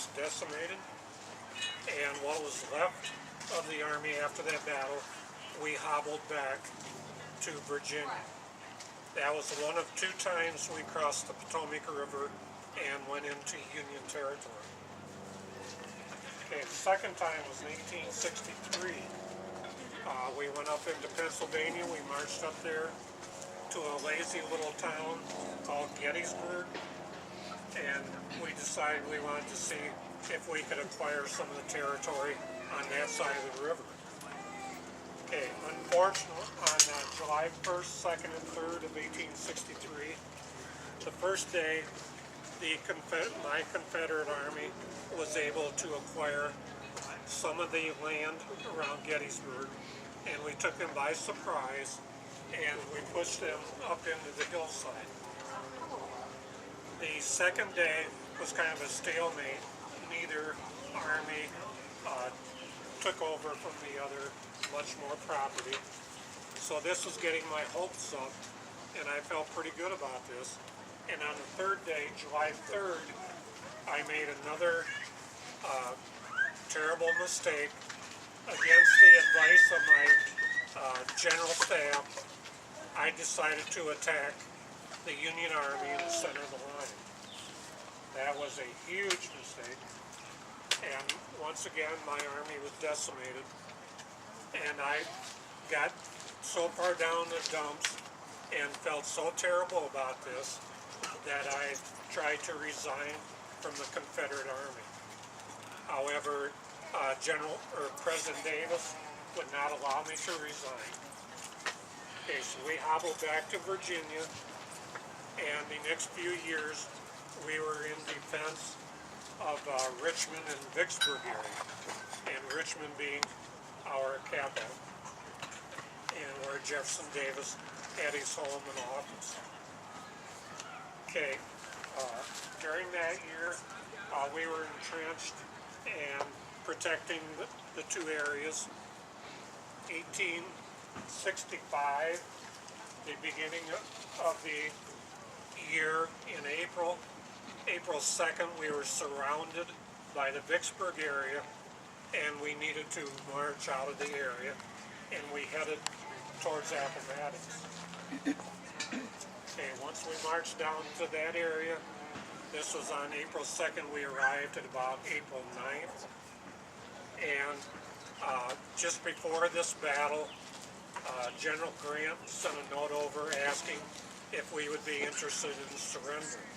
was decimated, and what was left of the Army after that battle, we hobbled back to Virginia. That was one of 2 times we crossed the Potomac River and went into Union territory. Okay, the second time was in 1863. We went up into Pennsylvania. We marched up there to a lazy little town called Gettysburg, and we decided we wanted to see if we could acquire some of the territory on that side of the river. Okay, unfortunately, on July 1st, 2nd, and 3rd of 1863, the first day, my Confederate Army was able to acquire some of the land around Gettysburg, and we took them by surprise, and we pushed them up into the hillside. The second day was kind of a stalemate. Neither army took over from the other much more property. So this was getting my hopes up, and I felt pretty good about this. And on the third day, July 3rd, I made another terrible mistake. Against the advice of my general staff, I decided to attack the Union Army in the center of the line. That was a huge mistake, and once again my army was decimated, and I got so far down the dumps and felt so terrible about this that I tried to resign from the Confederate Army. However, President Davis would not allow me to resign. Okay, so we hobbled back to Virginia, and the next few years we were in defense of Richmond and Vicksburg area, and Richmond being our capital, and where Jefferson Davis had his home and office. Okay, during that year we were entrenched and protecting the 2 areas. 1865, the beginning of the year in April 2nd, we were surrounded by the Vicksburg area, and we needed to march out of the area, and we headed towards Appomattox. Okay, once we marched down to that area, this was on April 2nd, we arrived at about April 9th, and just before this battle, General Grant sent a note over asking if we would be interested in surrendering.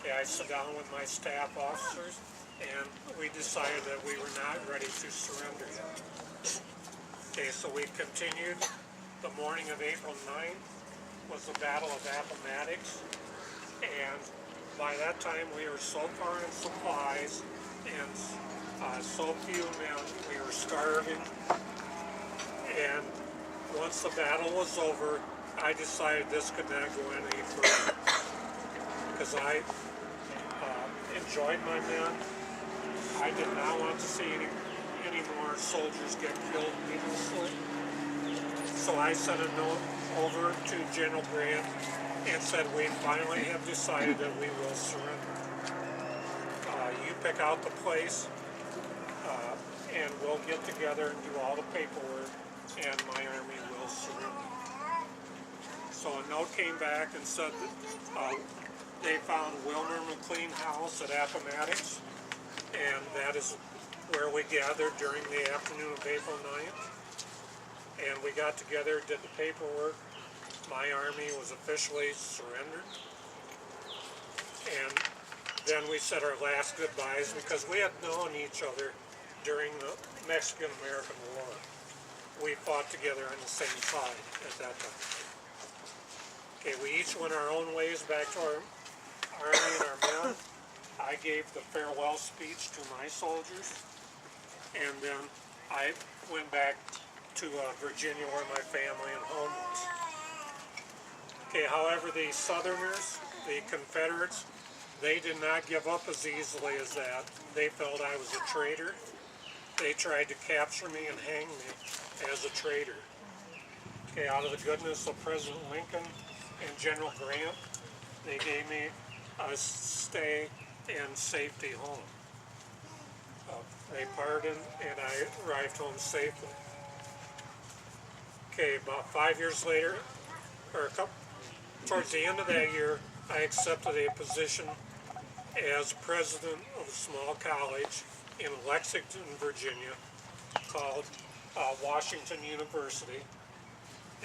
Okay, I sat down with my staff officers, and we decided that we were not ready to surrender yet. Okay, so we continued. The morning of April 9th was the Battle of Appomattox, and by that time we were so far in supplies and so few men, we were starving, and once the battle was over, I decided this could not go any further, because I enjoyed my men. I did not want to see any more soldiers get killed needlessly. So I sent a note over to General Grant and said, we finally have decided that we will surrender. You pick out the place, and we'll get together and do all the paperwork, and my army will surrender. So a note came back and said that they found Wilmer McLean House at Appomattox, and that is where we gathered during the afternoon of April 9th. And we got together, did the paperwork. My army was officially surrendered. And then we said our last goodbyes, because we had known each other during the Mexican-American War. We fought together on the same side at that time. Okay, we each went our own ways back to our army and our men. I gave the farewell speech to my soldiers, and then I went back to Virginia, where my family and home was. Okay, however, the Southerners, the Confederates, they did not give up as easily as that. They felt I was a traitor. They tried to capture me and hang me as a traitor. Okay, out of the goodness of President Lincoln and General Grant, they gave me a stay and safety home. They pardoned, and I arrived home safely. Okay, about 5 years later, or towards the end of that year, I accepted a position as president of a small college in Lexington, Virginia, called Washington University,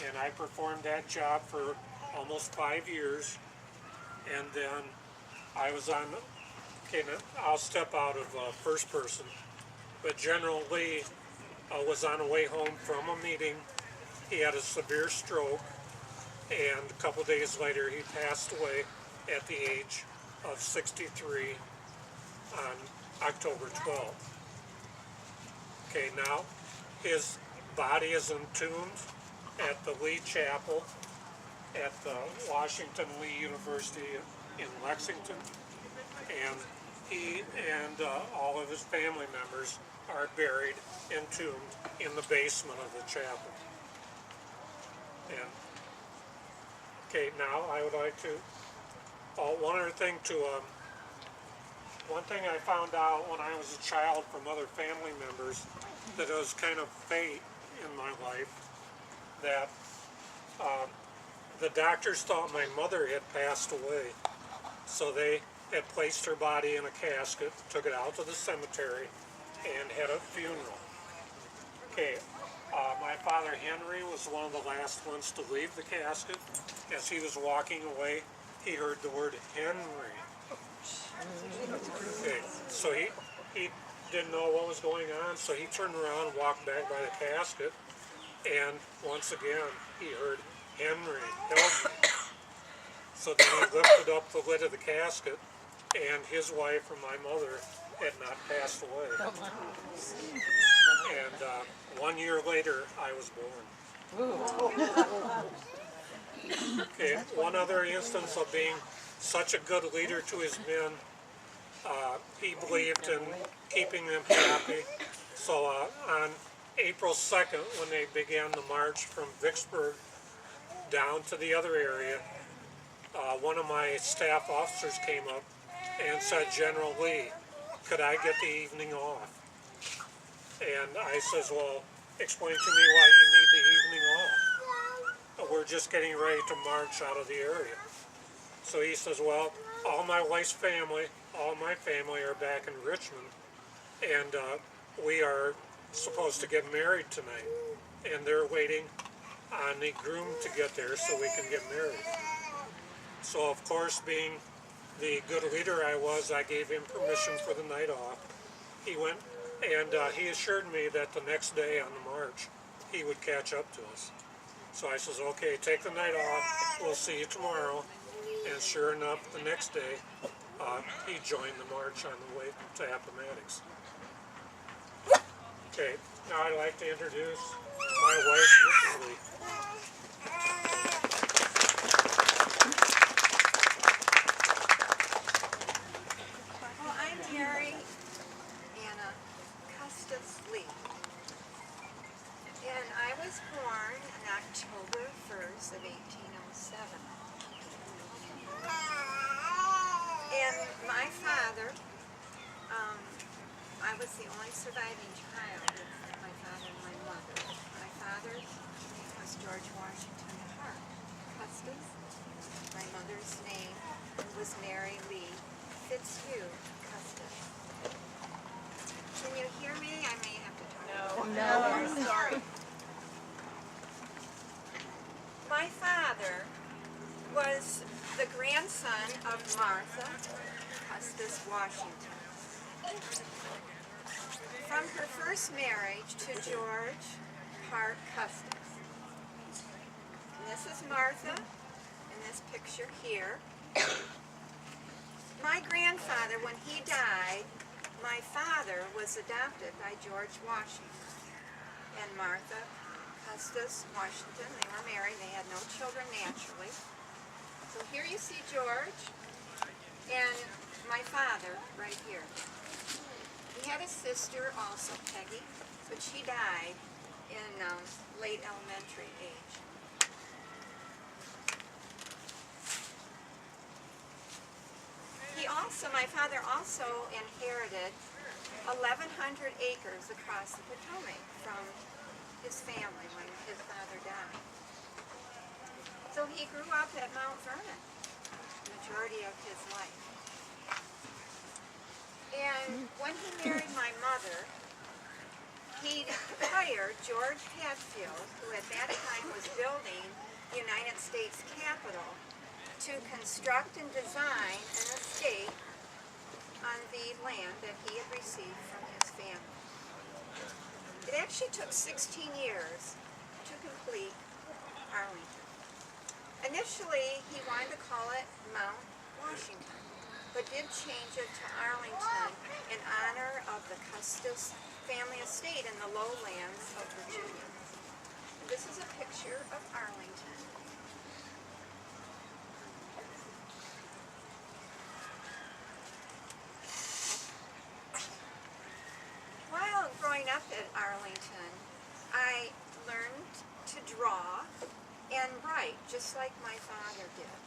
and I performed that job for almost 5 years, and then I was on, okay, I'll step out of first person, but General Lee was on the way home from a meeting. He had a severe stroke, and a couple days later he passed away at the age of 63 on October 12th. Okay, now his body is entombed at the Lee Chapel at the Washington Lee University in Lexington, and he and all of his family members are buried, entombed in the basement of the chapel. And okay, now I would like to, one other thing to, one thing I found out when I was a child from other family members, that it was kind of fate in my life, that the doctors thought my mother had passed away. So they had placed her body in a casket, took it out to the cemetery, and had a funeral. Okay, my father Henry was one of the last ones to leave the casket. As he was walking away, he heard the word Henry. Okay, so he didn't know what was going on, so he turned around and walked back by the casket, and once again he heard Henry, help me. So then he lifted up the lid of the casket, and his wife, or my mother, had not passed away. And 1 year later, I was born. Okay, one other instance of being such a good leader to his men, he believed in keeping them happy. So on April 2nd, when they began the march from Vicksburg down to the other area, one of my staff officers came up and said, General Lee, could I get the evening off? And I says, well, explain to me why you need the evening off. We're just getting ready to march out of the area. So he says, well, all my wife's family, all my family are back in Richmond, and we are supposed to get married tonight. And they're waiting on the groom to get there so we can get married. So of course, being the good leader I was, I gave him permission for the night off. He went, and he assured me that the next day on the march, he would catch up to us. So I says, okay, take the night off, we'll see you tomorrow. And sure enough, the next day, he joined the march on the way to Appomattox. Okay, now I'd like to introduce my wife, Mrs. Lee. Well, I'm Mary Anna Custis Lee, and I was born on October 1st of 1807. And my father, I was the only surviving child of my father and my mother. My father's name was George Washington Hart Custis. My mother's name was Mary Lee Fitzhugh Custis. Can you hear me? I may have to talk. No, I'm sorry. My father was the grandson of Martha Custis Washington. From her first marriage to George Hart Custis. And this is Martha in this picture here. My grandfather, when he died, my father was adopted by George Washington and Martha Custis Washington. They were married. They had no children naturally. So here you see George and my father right here. He had a sister also, Peggy, but she died in late elementary age. My father also inherited 1,100 acres across the Potomac from his family when his father died. So he grew up at Mount Vernon the majority of his life. And when he married my mother, he hired George Hatfield, who at that time was building the United States Capitol, to construct and design an estate on the land that he had received from his family. It actually took 16 years to complete Arlington. Initially, he wanted to call it Mount Washington, but did change it to Arlington in honor of the Custis family estate in the lowlands of Virginia. And this is a picture of Arlington. While growing up at Arlington, I learned to draw and write just like my father did.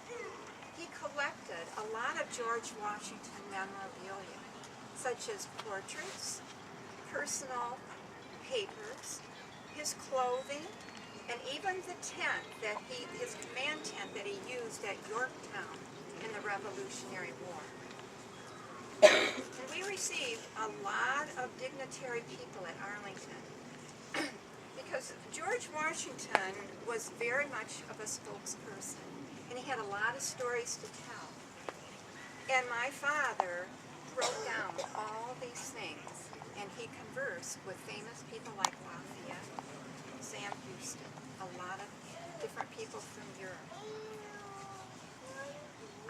He collected a lot of George Washington memorabilia, such as portraits, personal papers, his clothing, and even the tent that his command tent that he used at Yorktown in the Revolutionary War. And we received a lot of dignitary people at Arlington because George Washington was very much of a spokesperson, and he had a lot of stories to tell. And my father wrote down all these things, and he conversed with famous people like Lafayette, Sam Houston, a lot of different people from Europe.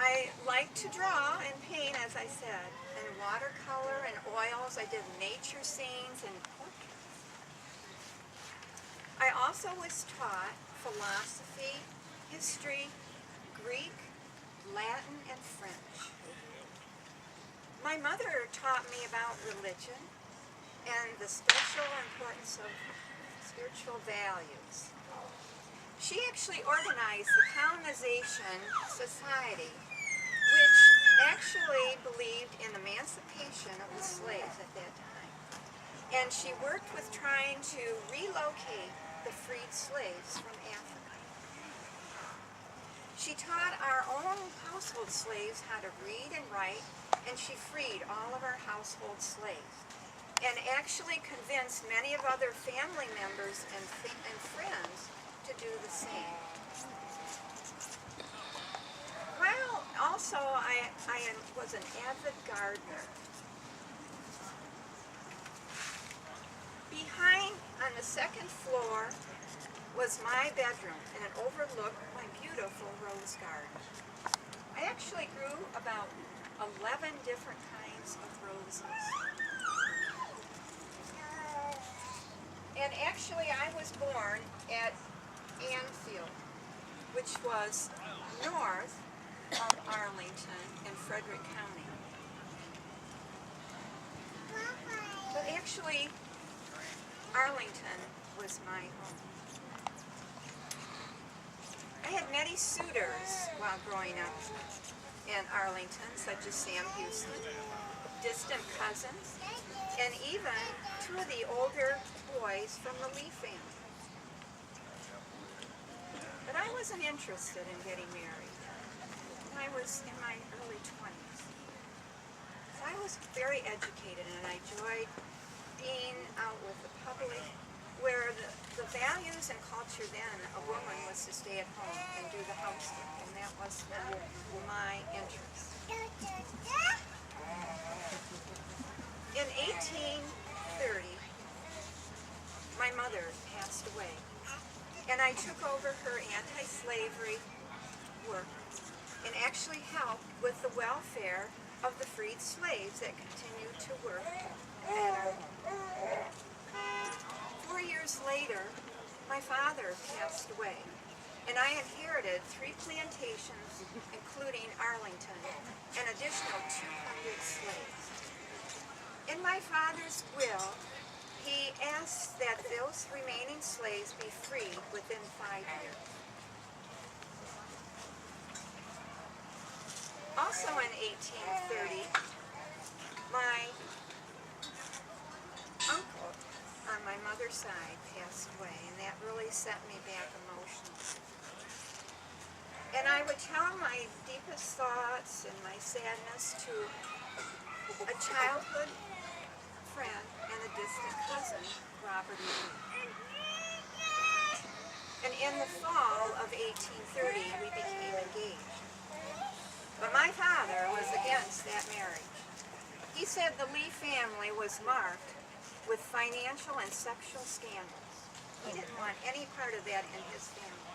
I like to draw and paint, as I said, and watercolor and oils. I did nature scenes and portraits. I also was taught philosophy, history, Greek, Latin, and French. My mother taught me about religion and the special importance of spiritual values. She actually organized the Colonization Society, which actually believed in emancipation of the slaves at that time. And she worked with trying to relocate the freed slaves from Africa. She taught our own household slaves how to read and write, and she freed all of our household slaves, and actually convinced many of other family members and friends to do the same. Well, also I was an avid gardener. Behind, on the second floor, was my bedroom, and it overlooked my beautiful rose garden. I actually grew about 11 different kinds of roses. And actually I was born at Anfield, which was north of Arlington in Frederick County. But actually, Arlington was my home. I had many suitors while growing up in Arlington, such as Sam Houston, distant cousins, and even two of the older boys from the Lee family. But I wasn't interested in getting married. I was in my early 20s. So I was very educated, and I enjoyed being out with the public, where the values and culture then, a woman was to stay at home and do the housework, and that was not my interest. In 1830, my mother passed away, and I took over her anti-slavery work and actually helped with the welfare of the freed slaves that continued to work at our home. 4 years later, my father passed away, and I inherited 3 plantations, including Arlington, an additional 200 slaves. In my father's will, he asked that those remaining slaves be freed within 5 years. Also in 1830, my other side passed away, and that really set me back emotionally. And I would tell my deepest thoughts and my sadness to a childhood friend and a distant cousin, Robert E. Lee. And in the fall of 1830, we became engaged. But my father was against that marriage. He said the Lee family was marked with financial and sexual scandals. He didn't want any part of that in his family.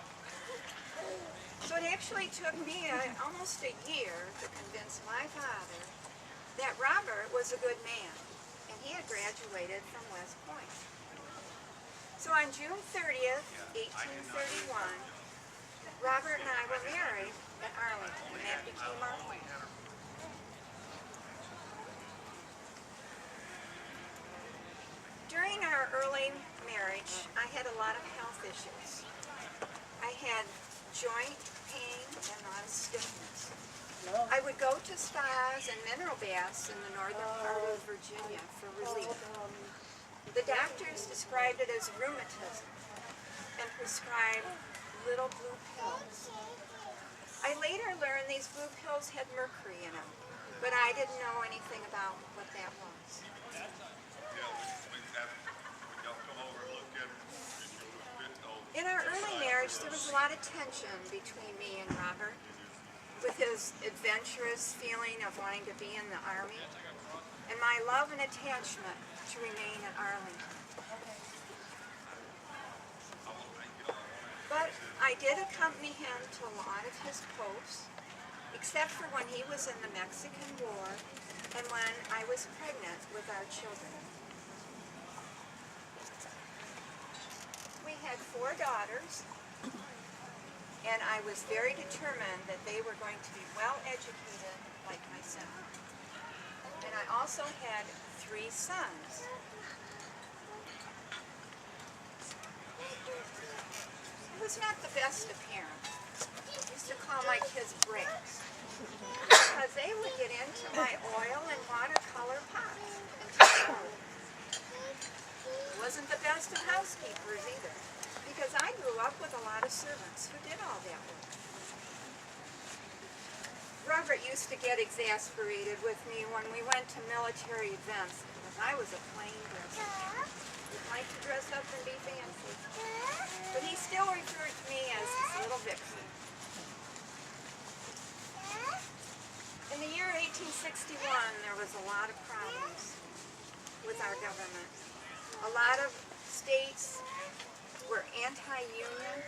So it actually took me almost a year to convince my father that Robert was a good man, and he had graduated from West Point. So on June 30th, 1831, Robert and I were married at Arlington, and that became our home. During our early marriage, I had a lot of health issues. I had joint pain and a lot of stiffness. I would go to spas and mineral baths in the northern part of Virginia for relief. The doctors described it as rheumatism and prescribed little blue pills. I later learned these blue pills had mercury in them, but I didn't know anything about what that was. In our early marriage, there was a lot of tension between me and Robert, with his adventurous feeling of wanting to be in the Army, and my love and attachment to remain at Arlington. But I did accompany him to a lot of his posts, except for when he was in the Mexican War and when I was pregnant with our children. We had 4 daughters, and I was very determined that they were going to be well educated like myself. And I also had 3 sons. I was not the best of parents. I used to call my kids bricks, because they would get into my oil and watercolor pots and take them. Wasn't the best of housekeepers either, because I grew up with a lot of servants who did all that work. Robert used to get exasperated with me when we went to military events, because I was a plain dresser. I liked to dress up and be fancy. But he still referred to me as his little vixen. In the year 1861, there was a lot of problems with our government. A lot of states were anti-union,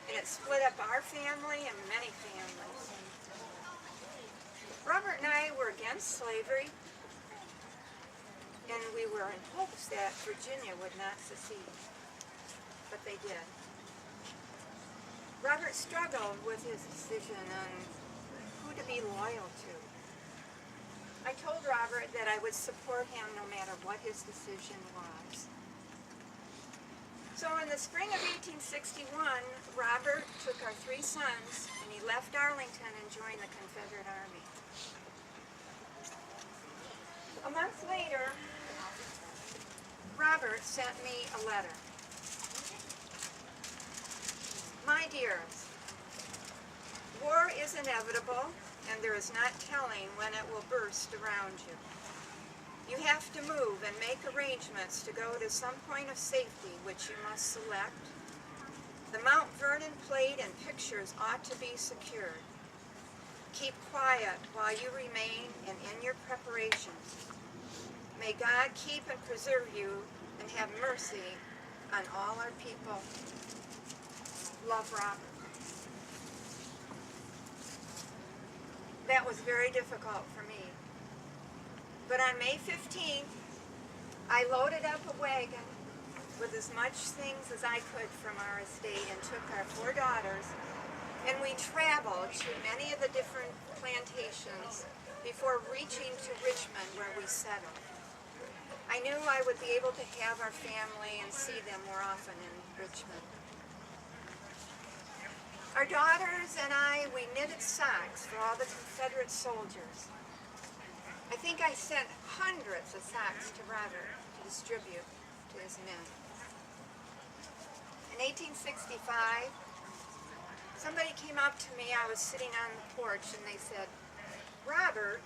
and it split up our family and many families. Robert and I were against slavery, and we were in hopes that Virginia would not secede, but they did. Robert struggled with his decision on who to be loyal to. I told Robert that I would support him no matter what his decision was. So in the spring of 1861, Robert took our 3 sons and he left Arlington and joined the Confederate Army. A month later, Robert sent me a letter. My dearest, war is inevitable, and there is not telling when it will burst around you. You have to move and make arrangements to go to some point of safety which you must select. The Mount Vernon plate and pictures ought to be secured. Keep quiet while you remain and in your preparations. May God keep and preserve you and have mercy on all our people. Love, Robert. That was very difficult for me. But on May 15th, I loaded up a wagon with as much things as I could from our estate and took our 4 daughters, and we traveled to many of the different plantations before reaching to Richmond, where we settled. I knew I would be able to have our family and see them more often in Richmond. Our daughters and I, we knitted socks for all the Confederate soldiers. I think I sent hundreds of socks to Robert to distribute to his men. In 1865, somebody came up to me. I was sitting on the porch, and they said, Robert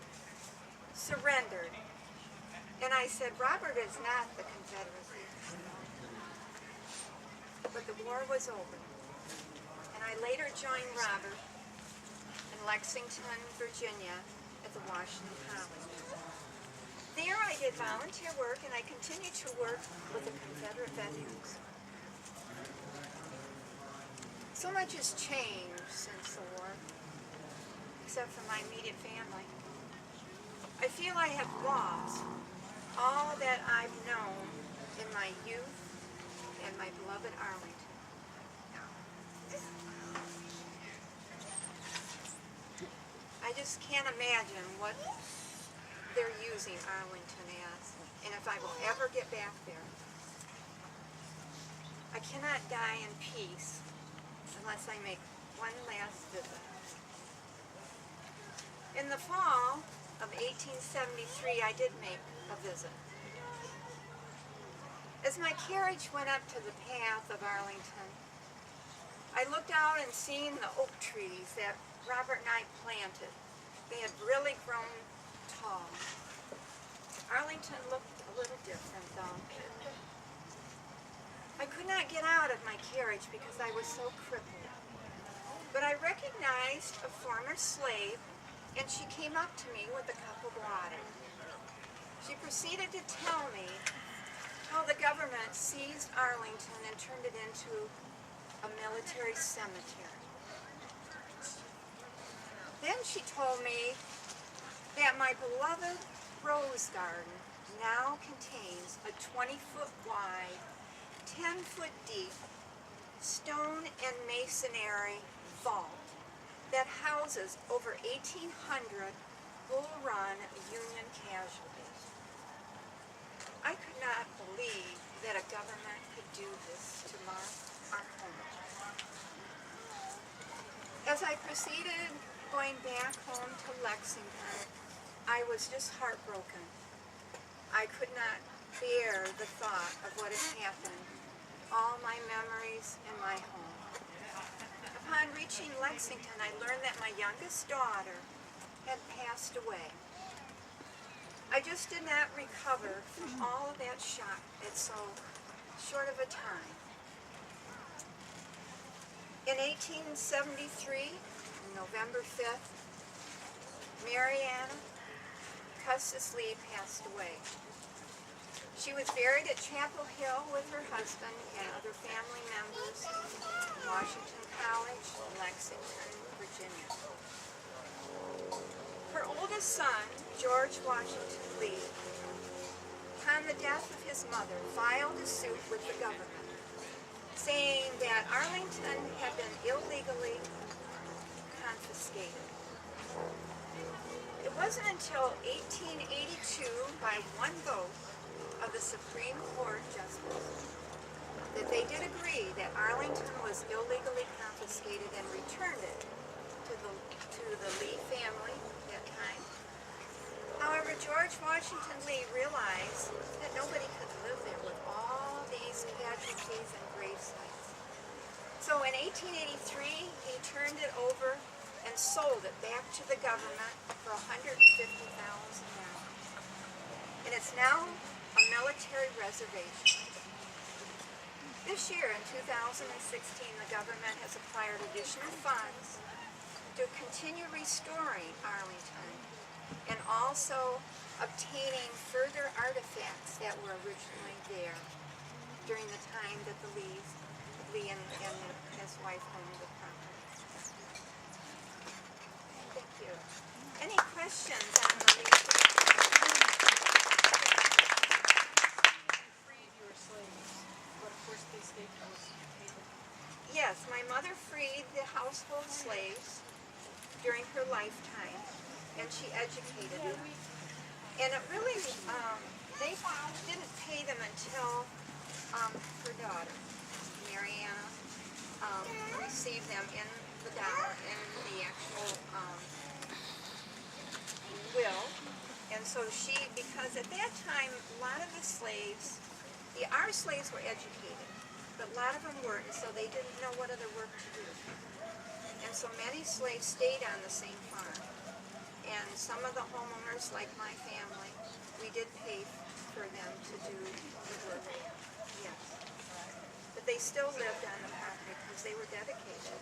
surrendered. And I said, Robert is not the Confederacy. But the war was over. And I later joined Robert in Lexington, Virginia at the Washington College. There I did volunteer work, and I continued to work with the Confederate veterans. So much has changed since the war, except for my immediate family. I feel I have lost all that I've known in my youth and my beloved Arlington. I just can't imagine what they're using Arlington as, and if I will ever get back there. I cannot die in peace unless I make one last visit. In the fall of 1873, I did make a visit. As my carriage went up to the path of Arlington, I looked out and seen the oak trees that Robert and I planted. They had really grown tall. Arlington looked a little different though. I could not get out of my carriage because I was so crippled. But I recognized a former slave, and she came up to me with a cup of water. She proceeded to tell me how the government seized Arlington and turned it into a military cemetery. Then she told me that my beloved rose garden now contains a 20-foot wide, 10-foot deep stone and masonry vault that houses over 1,800 Bull Run Union casualties. I could not believe that a government could do this to our home. As I proceeded going back home to Lexington, I was just heartbroken. I could not bear the thought of what had happened, all my memories in my home. Upon reaching Lexington, I learned that my youngest daughter had passed away. I just did not recover from all of that shock at so short of a time. In 1873, November 5th, Mariana Custis Lee passed away. She was buried at Chapel Hill with her husband and other family members in Washington College, Lexington, Virginia. Her oldest son, George Washington Lee, upon the death of his mother, filed a suit with the government, saying that Arlington had been illegally confiscated. It wasn't until 1882, by one vote of the Supreme Court Justice, that they did agree that Arlington was illegally confiscated and returned it to the Lee family at that time. However, George Washington Lee realized that nobody could live there with all these casualties and grave sites. So in 1883, he turned it over and sold it back to the government for $150,000. And it's now a military reservation. This year, in 2016, the government has acquired additional funds to continue restoring Arlington and also obtaining further artifacts that were originally there during the time that Lee and his wife owned the property. Thank you. Any questions on the Lee? Freed your slaves, but of course they escaped was taken. Yes, my mother freed the household slaves during her lifetime, and she educated them. And it really, they didn't pay them until her daughter, Mariana, received them in the actual will. And so she, because at that time, a lot of the slaves, our slaves were educated, but but a lot of them weren't, so they didn't know what other work to do. And so many slaves stayed on the same farm. And some of the homeowners, like my family, we did pay for them to do the work. Yes. But they still lived on the property because they were dedicated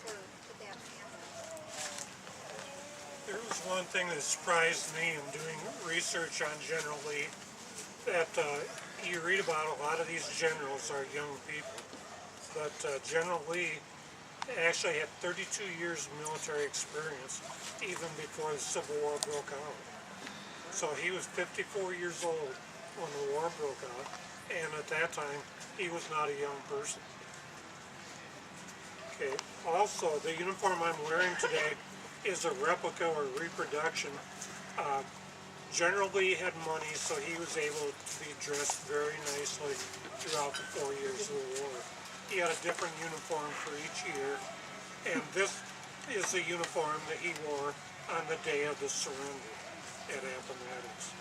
to that family. There was one thing that surprised me in doing research on General Lee, that you read about a lot of these generals are young people, but General Lee actually had 32 years of military experience even before the Civil War broke out. So he was 54 years old when the war broke out, and at that time he was not a young person. Okay, also the uniform I'm wearing today is a replica or reproduction. General Lee had money, so he was able to be dressed very nicely throughout the 4 years of the war. He had a different uniform for each year, and this is the uniform that he wore on the day of the surrender at Appomattox.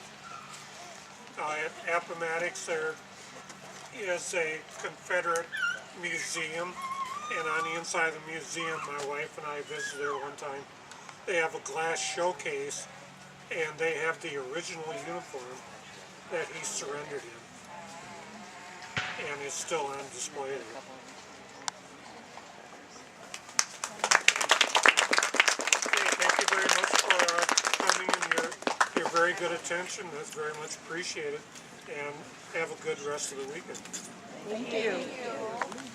At Appomattox there is a Confederate museum, and on the inside of the museum, my wife and I visited there one time. They have a glass showcase, and they have the original uniform that he surrendered in, and it's still on display there. Okay, thank you very much for coming and your very good attention. That's very much appreciated, and have a good rest of the weekend. Thank you.